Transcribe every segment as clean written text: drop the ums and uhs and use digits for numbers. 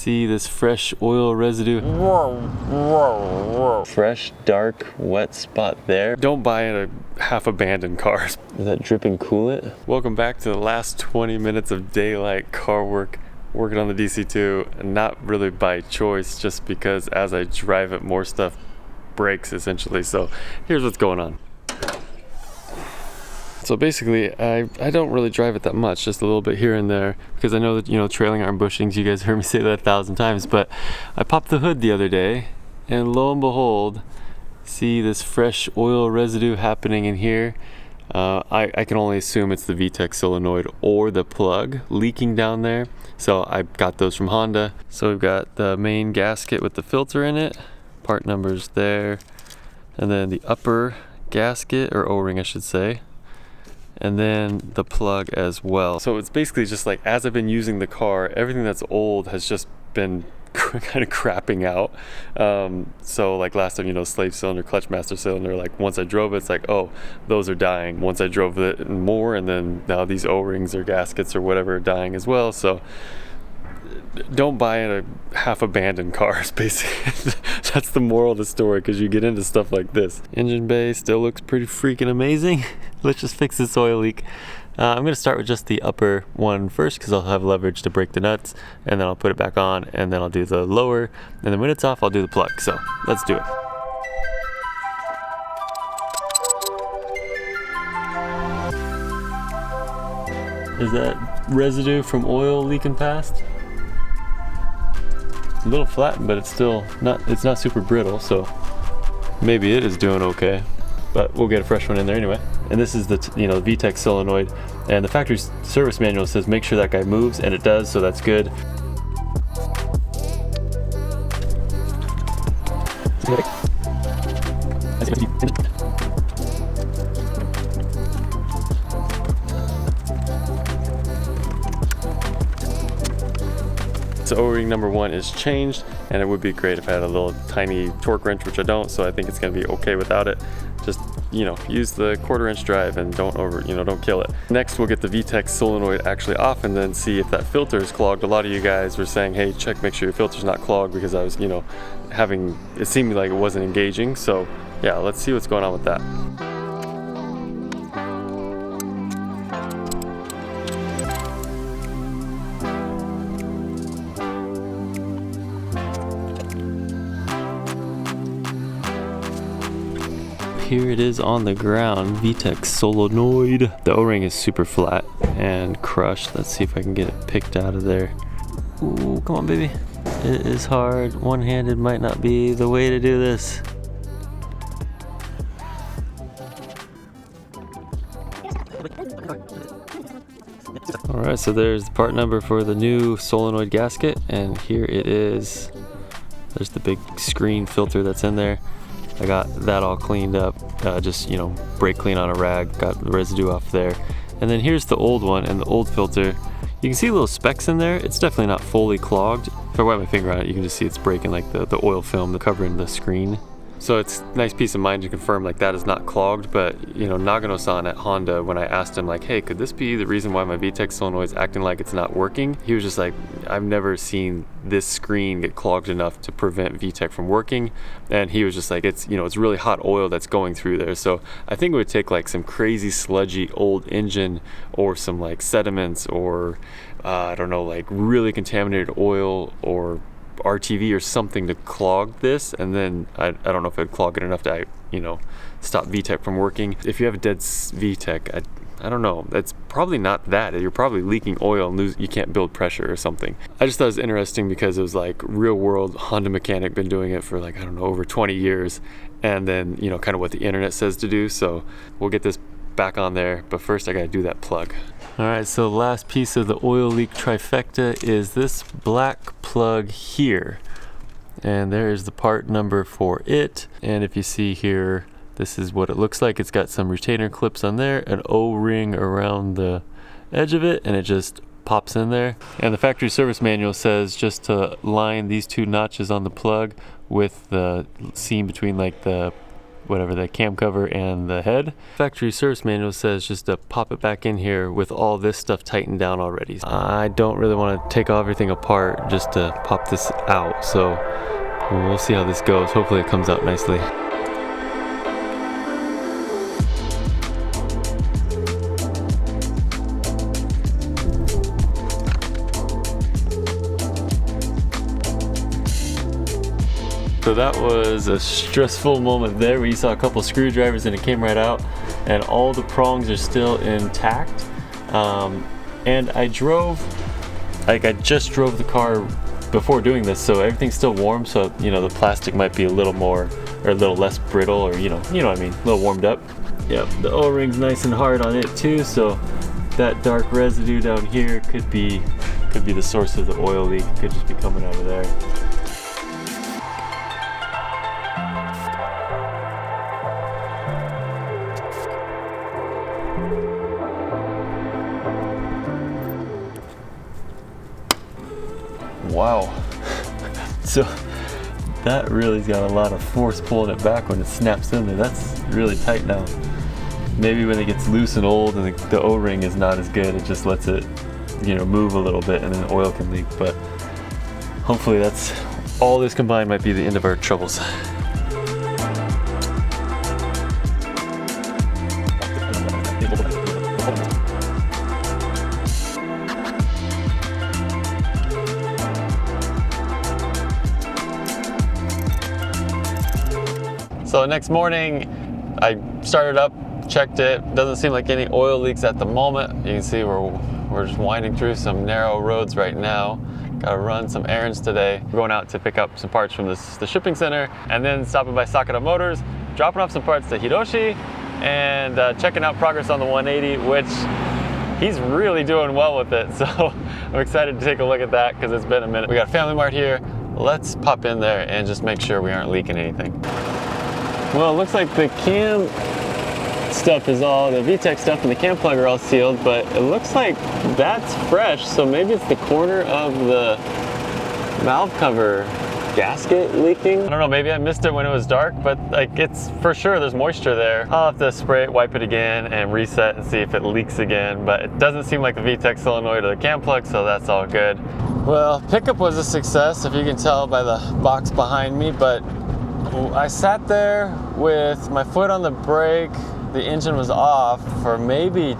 See this fresh oil residue? Fresh, dark, wet spot there. Don't buy in a half abandoned cars. Is that dripping coolant? Welcome back to the last 20 minutes of daylight car work. Working on the DC2, not really by choice, just because as I drive it, more stuff breaks essentially. So here's what's going on. So basically, I don't really drive it that much, just a little bit here and there, because I know that, you know, trailing arm bushings, you guys heard me say that 1,000 times, but I popped the hood the other day, and lo and behold, see this fresh oil residue happening in here. I can only assume it's the VTEC Solenoid or the plug leaking down there. So I got those from Honda. So we've got the main gasket with the filter in it, part numbers there, and then the upper gasket, or O-ring I should say, and then the plug as well. So it's basically just like, as I've been using the car, everything that's old has just been kind of crapping out. So like last time, you know, slave cylinder, clutch master cylinder, like once I drove it, it's like, oh, those are dying. Once I drove it more, and then now these O-rings or gaskets or whatever are dying as well. So don't buy in a half abandoned cars, basically. That's the moral of the story, because you get into stuff like this. Engine bay still looks pretty freaking amazing. Let's just fix this oil leak. I'm going to start with just the upper one first, because I'll have leverage to break the nuts, and then I'll put it back on, and then I'll do the lower, and then when it's off, I'll do the plug. So let's do it. Is that residue from oil leaking past? A little flattened, but it's still it's not super brittle, so maybe it is doing okay, but we'll get a fresh one in there anyway. And this is the VTEC Solenoid, and the factory service manual says make sure that guy moves, and it does, so that's good. So O-ring number 1 is changed, and it would be great if I had a little tiny torque wrench, which I don't, so I think it's going to be okay without it. Just, you know, use the 1/4 inch drive and don't kill it. Next, we'll get the VTEC Solenoid actually off, and then see if that filter is clogged. A lot of you guys were saying, hey, make sure your filter's not clogged, because I was, it seemed like it wasn't engaging. So yeah, let's see what's going on with that. Here it is on the ground, VTEC Solenoid. The O-ring is super flat and crushed. Let's see if I can get it picked out of there. Ooh, come on, baby. It is hard. One-handed might not be the way to do this. Alright, so there's the part number for the new solenoid gasket, and here it is. There's the big screen filter that's in there. I got that all cleaned up, just, brake clean on a rag, got the residue off there. And then here's the old one, and the old filter. You can see little specks in there. It's definitely not fully clogged. If I wipe my finger on it, you can just see it's breaking, like the oil film covering the screen. So it's a nice peace of mind to confirm like that is not clogged. But Nagano-san at Honda, when I asked him like, hey, could this be the reason why my VTEC Solenoid is acting like it's not working? He was just like, I've never seen this screen get clogged enough to prevent VTEC from working. And he was just like, it's really hot oil that's going through there. So I think it would take like some crazy sludgy old engine, or some like sediments, or I don't know, like really contaminated oil or RTV or something to clog this, and then I don't know if it'd clog it enough to stop VTEC from working. If you have a dead VTEC, I don't know, it's probably not that. You're probably leaking oil and you can't build pressure or something. I just thought it was interesting, because it was like real world Honda mechanic, been doing it for like, I don't know, over 20 years, and then kind of what the internet says to do. So we'll get this back on there, but first I gotta do that plug. Alright, so the last piece of the oil leak trifecta is this black plug here, and there is the part number for it. And if you see here, this is what it looks like. It's got some retainer clips on there, an O-ring around the edge of it, and it just pops in there. And the factory service manual says just to line these 2 notches on the plug with the seam between like the whatever, the cam cover and the head. Factory service manual says just to pop it back in here with all this stuff tightened down already. I don't really want to take everything apart just to pop this out, so we'll see how this goes. Hopefully it comes out nicely. So that was a stressful moment there where you saw a couple screwdrivers and it came right out, and all the prongs are still intact. And I just drove the car before doing this, so everything's still warm, so you know the plastic might be a little more or a little less brittle, or you know what I mean, a little warmed up. Yep, the O-ring's nice and hard on it too, so that dark residue down here could be the source of the oil leak. It could just be coming out of there. Wow. So that really's got a lot of force pulling it back when it snaps in there. That's really tight now. Maybe when it gets loose and old and the O-ring is not as good, it just lets it, you know, move a little bit and then oil can leak. But hopefully that's all this combined might be the end of our troubles. So next morning, I started up, checked it. Doesn't seem like any oil leaks at the moment. You can see we're just winding through some narrow roads right now. Gotta run some errands today. We're going out to pick up some parts from the shipping center, and then stopping by Sakura Motors, dropping off some parts to Hiroshi, and checking out progress on the 180, which he's really doing well with it. So I'm excited to take a look at that because it's been a minute. We got Family Mart here. Let's pop in there and just make sure we aren't leaking anything. Well, it looks like the cam stuff is all, the VTEC stuff and the cam plug are all sealed, but it looks like that's fresh, so maybe it's the corner of the valve cover gasket leaking. I don't know, maybe I missed it when it was dark, but like it's for sure there's moisture there. I'll have to spray it, wipe it again, and reset and see if it leaks again, but it doesn't seem like the VTEC solenoid or the cam plug, so that's all good. Well, pickup was a success, if you can tell by the box behind me, but I sat there with my foot on the brake. The engine was off for maybe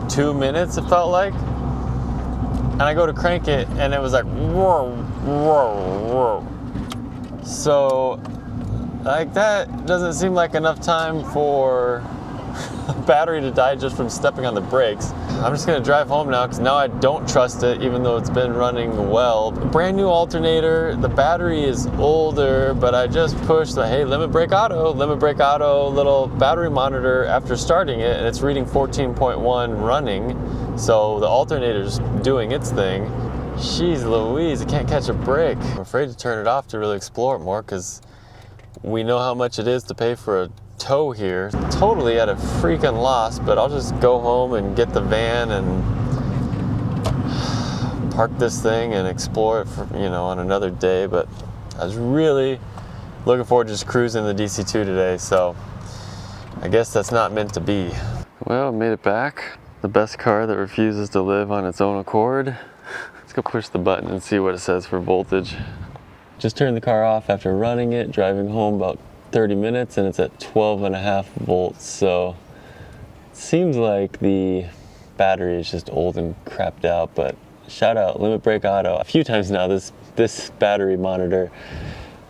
2 minutes, it felt like. And I go to crank it and it was like, whoa, whoa, whoa. So, like that doesn't seem like enough time for the battery to die just from stepping on the brakes. I'm just gonna drive home now because now I don't trust it, even though it's been running well. Brand new alternator, the battery is older, but I just pushed the, hey, limit brake auto little battery monitor after starting it, and it's reading 14.1 running. So the alternator's doing its thing. Jeez Louise, I can't catch a break. I'm afraid to turn it off to really explore it more because we know how much it is to pay for a tow here. Totally at a freaking loss, but I'll just go home and get the van and park this thing and explore it for, you know, on another day. But I was really looking forward to just cruising the DC2 today, so I guess that's not meant to be. Well, I made it back. The best car that refuses to live on its own accord. Let's go push the button and see what it says for voltage. Just turned the car off after running it, driving home about 30 minutes, and it's at 12.5 volts. So it seems like the battery is just old and crapped out, but shout out Limit Brake Auto. A few times now this battery monitor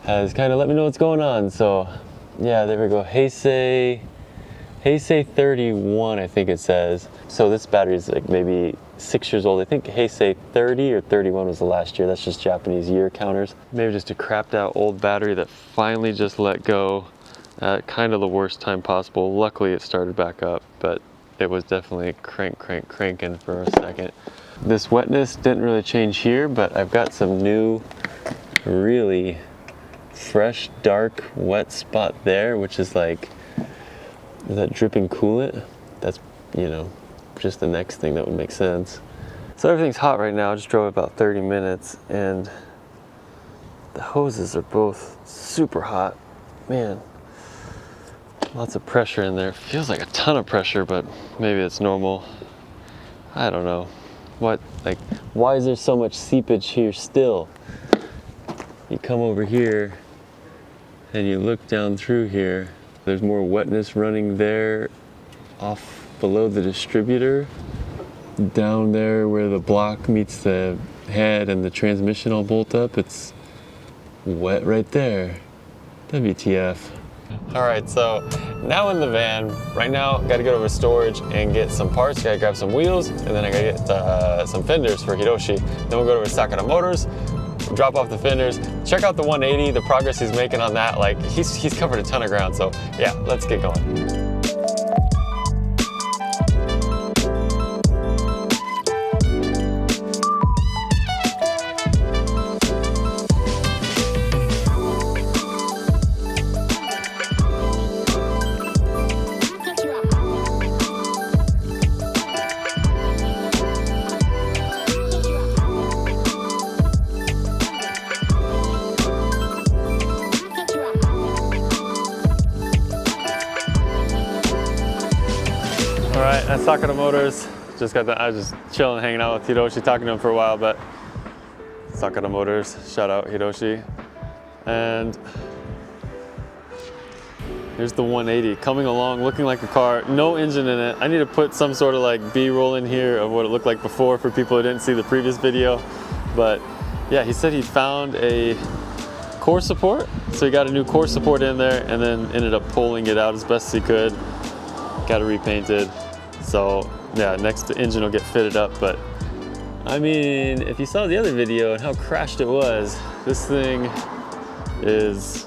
has kind of let me know what's going on. So yeah, there we go. Heisei 31, I think it says. So this battery is like maybe 6 years old. I think Heisei 30 or 31 was the last year. That's just Japanese year counters. Maybe just a crapped out old battery that finally just let go at kind of the worst time possible. Luckily it started back up, but it was definitely cranking for a second. This wetness didn't really change here, but I've got some new, really fresh, dark, wet spot there, which is like, is that dripping coolant? That's, you know, just the next thing that would make sense. So everything's hot right now. I just drove about 30 minutes and the hoses are both super hot. Man, Lots of pressure in there. Feels like a ton of pressure, but maybe it's normal. I don't know. What, like, why is there so much seepage here still? You come over here and you look down through here. There's more wetness running there off below the distributor. Down there where the block meets the head and the transmission all bolt up, it's wet right there. WTF. All right, so now in the van. Right now, gotta go over to storage and get some parts. Gotta grab some wheels, and then I gotta get some fenders for Hiroshi. Then we'll go over to Sakura Motors, drop off the fenders, check out the 180, the progress he's making on that. Like, he's covered a ton of ground, so yeah, let's get going. All right, at Sakura Motors, I was just chilling, hanging out with Hiroshi, talking to him for a while, but Sakura Motors, shout out Hiroshi. And here's the 180 coming along, looking like a car, no engine in it. I need to put some sort of like B-roll in here of what it looked like before for people who didn't see the previous video. But yeah, he said he found a core support. So he got a new core support in there and then ended up pulling it out as best as he could. Got it repainted. So yeah, next the engine will get fitted up. But I mean, if you saw the other video and how crashed it was, this thing is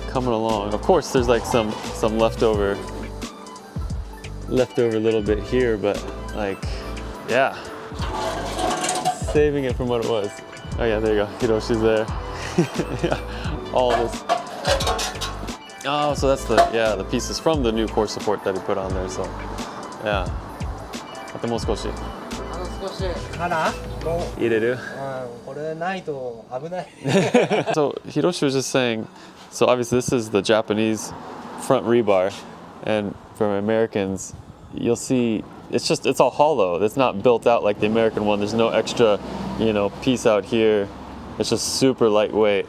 coming along. Of course, there's like some leftover little bit here, but like, yeah, saving it from what it was. Oh yeah, there you go. Hiroshi's there. Yeah, all this. Oh, so that's the pieces from the new core support that he put on there. So yeah. あともう少し。少しからもう入れる。これないと危ない。So Hiroshi was just saying, so obviously this is the Japanese front rebar, and from Americans, you'll see it's all hollow. It's not built out like the American one. There's no extra, piece out here. It's just super lightweight.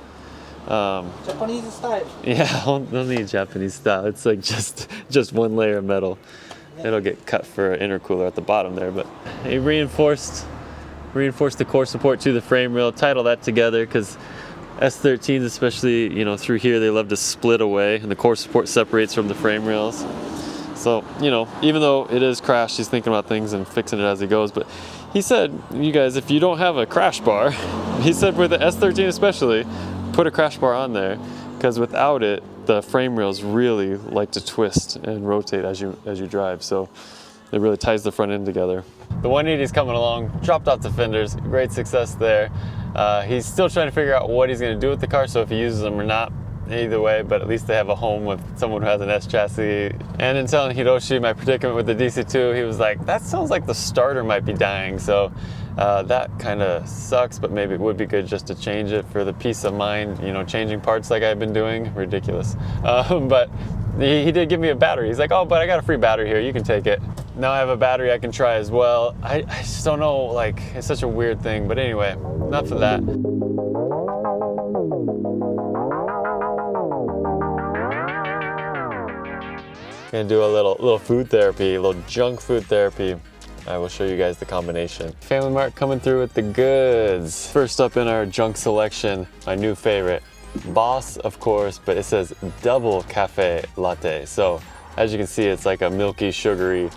Japanese style. Yeah, only Japanese style. It's like just one layer of metal. It'll get cut for an intercooler at the bottom there, but he reinforced the core support to the frame rail, tied all that together, because S13s, especially, through here, they love to split away, and the core support separates from the frame rails. So, even though it is crashed, he's thinking about things and fixing it as he goes. But he said, you guys, if you don't have a crash bar, he said with the S13 especially, put a crash bar on there, because without it, the frame rails really like to twist and rotate as you drive. So it really ties the front end together. The 180 is coming along, dropped off the fenders, great success there. He's still trying to figure out what he's going to do with the car, so if he uses them or not. Either way, but at least they have a home with someone who has an S chassis. And in telling Hiroshi my predicament with the DC2, he was like, that sounds like the starter might be dying. So that kind of sucks, but maybe it would be good just to change it for the peace of mind, changing parts like I've been doing. Ridiculous. But he did give me a battery. He's like, oh, but I got a free battery here. You can take it. Now I have a battery I can try as well. I just don't know, like, it's such a weird thing. But anyway, enough of that. Gonna do a little food therapy, a little junk food therapy. I will show you guys the combination. Family Mart coming through with the goods. First up in our junk selection, my new favorite, Boss, of course, but it says double cafe latte. So as you can see, it's like a milky, sugary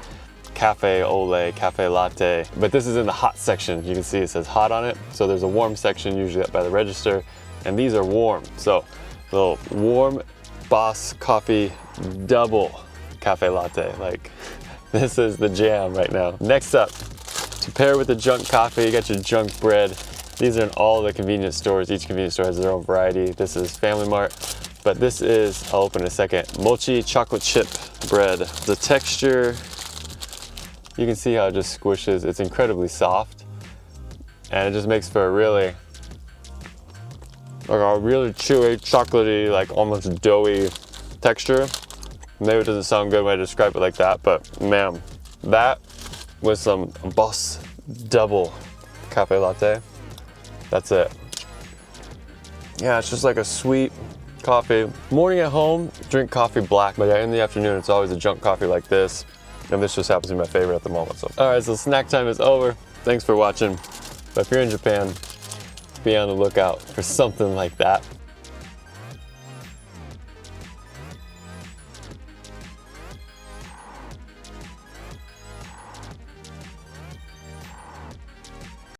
cafe au lait, cafe latte. But this is in the hot section. You can see it says hot on it. So there's a warm section usually up by the register, and these are warm. So a little warm Boss coffee double cafe latte. Like, this is the jam right now. Next up, to pair with the junk coffee, you got your junk bread. These are in all the convenience stores. Each convenience store has their own variety. This is Family Mart, but this is, I'll open in a second, mochi chocolate chip bread. The texture, you can see how it just squishes. It's incredibly soft, and it just makes for a really chewy, chocolatey, like almost doughy texture. Maybe it doesn't sound good when I describe it like that, but man, that with some Boss double cafe latte, that's it. Yeah, it's just like a sweet coffee. Morning at home, drink coffee black, but yeah, in the afternoon, it's always a junk coffee like this. And this just happens to be my favorite at the moment. So, all right, so snack time is over. Thanks for watching. But if you're in Japan, be on the lookout for something like that.